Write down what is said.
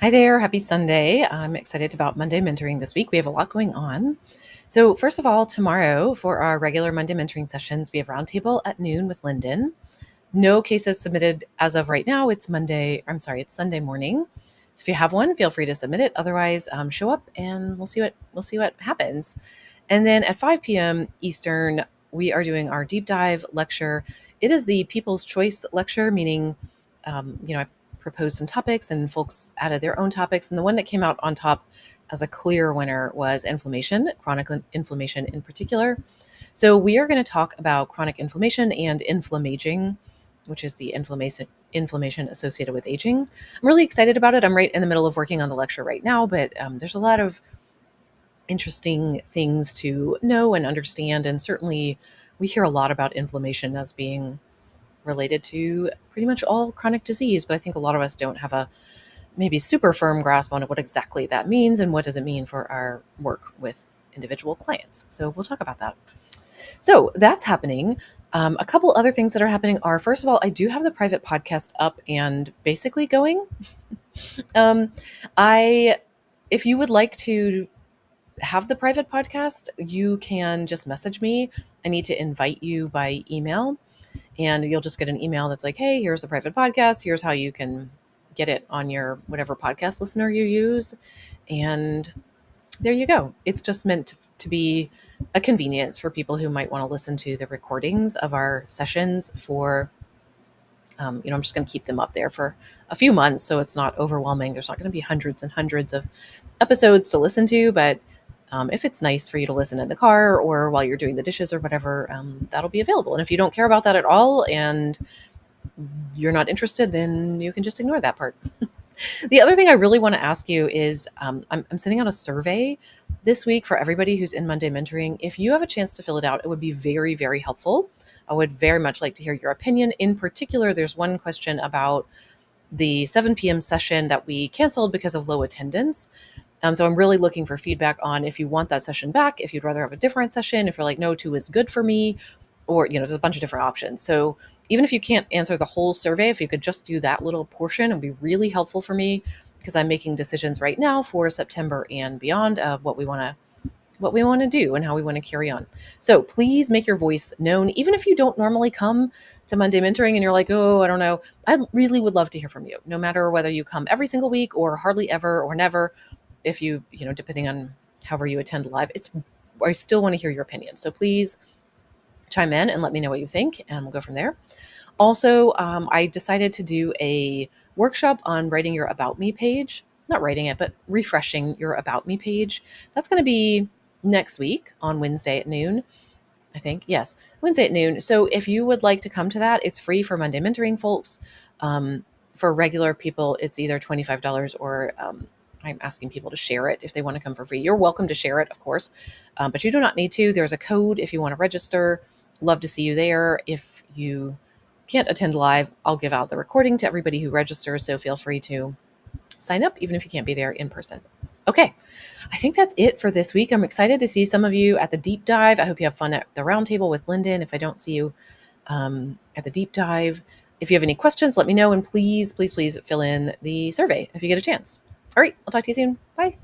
Hi there. Happy Sunday. I'm excited about Monday mentoring this week. We have a lot going on. So, first of all, tomorrow for our regular Monday mentoring sessions, we have roundtable at noon with Lyndon. No cases submitted as of right now. It's Sunday morning. So if you have one, feel free to submit it. Otherwise, show up and we'll see what happens. And then at 5 p.m. Eastern, we are doing our deep dive lecture. It is the People's Choice lecture, meaning, I proposed some topics and folks added their own topics. And the one that came out on top as a clear winner was inflammation, chronic inflammation in particular. So we are going to talk about chronic inflammation and inflammaging, which is the inflammation associated with aging. I'm really excited about it. I'm right in the middle of working on the lecture right now, but there's a lot of interesting things to know and understand. And certainly, we hear a lot about inflammation as being related to pretty much all chronic disease, but I think a lot of us don't have a maybe super firm grasp on what exactly that means and what does it mean for our work with individual clients. So we'll talk about that. So that's happening. A couple other things that are happening are, first of all, I do have the private podcast up and basically going. Um, I, if you would like to have the private podcast, you can just message me. I need to invite you by email, and you'll just get an email that's like, hey, here's the private podcast. Here's how you can get it on your whatever podcast listener you use. And there you go. It's just meant to be a convenience for people who might want to listen to the recordings of our sessions for, I'm just going to keep them up there for a few months so it's not overwhelming. There's not going to be hundreds and hundreds of episodes to listen to, but if it's nice for you to listen in the car or while you're doing the dishes or whatever, that'll be available. And if you don't care about that at all and you're not interested, then you can just ignore that part. The other thing I really want to ask you is I'm sending out a survey this week for everybody who's in Monday Mentoring. If you have a chance to fill it out, it would be very, very helpful. I would very much like to hear your opinion. In particular, there's one question about the 7 p.m. session that we canceled because of low attendance. So I'm really looking for feedback on if you want that session back, if you'd rather have a different session, if you're like, no, 2 is good for me, or, there's a bunch of different options. So even if you can't answer the whole survey, if you could just do that little portion, it would be really helpful for me because I'm making decisions right now for September and beyond of what we want to do and how we want to carry on. So please make your voice known, even if you don't normally come to Monday Mentoring and you're like, oh, I don't know. I really would love to hear from you, no matter whether you come every single week or hardly ever or never. If you, depending on however you attend live, I still want to hear your opinion. So please chime in and let me know what you think, and we'll go from there. Also, I decided to do a workshop on writing your About Me page. Not writing it, but refreshing your About Me page. That's going to be next week on Wednesday at noon, I think. Yes, Wednesday at noon. So if you would like to come to that, it's free for Monday Mentoring folks. For regular people, it's either $25 or I'm asking people to share it if they want to come for free. You're welcome to share it, of course, but you do not need to. There's a code if you want to register. Love to see you there. If you can't attend live, I'll give out the recording to everybody who registers, so feel free to sign up even if you can't be there in person. Okay, I think that's it for this week. I'm excited to see some of you at the deep dive. I hope you have fun at the roundtable with Lyndon. If I don't see you at the deep dive, if you have any questions, let me know. And please, please, please fill in the survey if you get a chance. All right, I'll talk to you soon. Bye.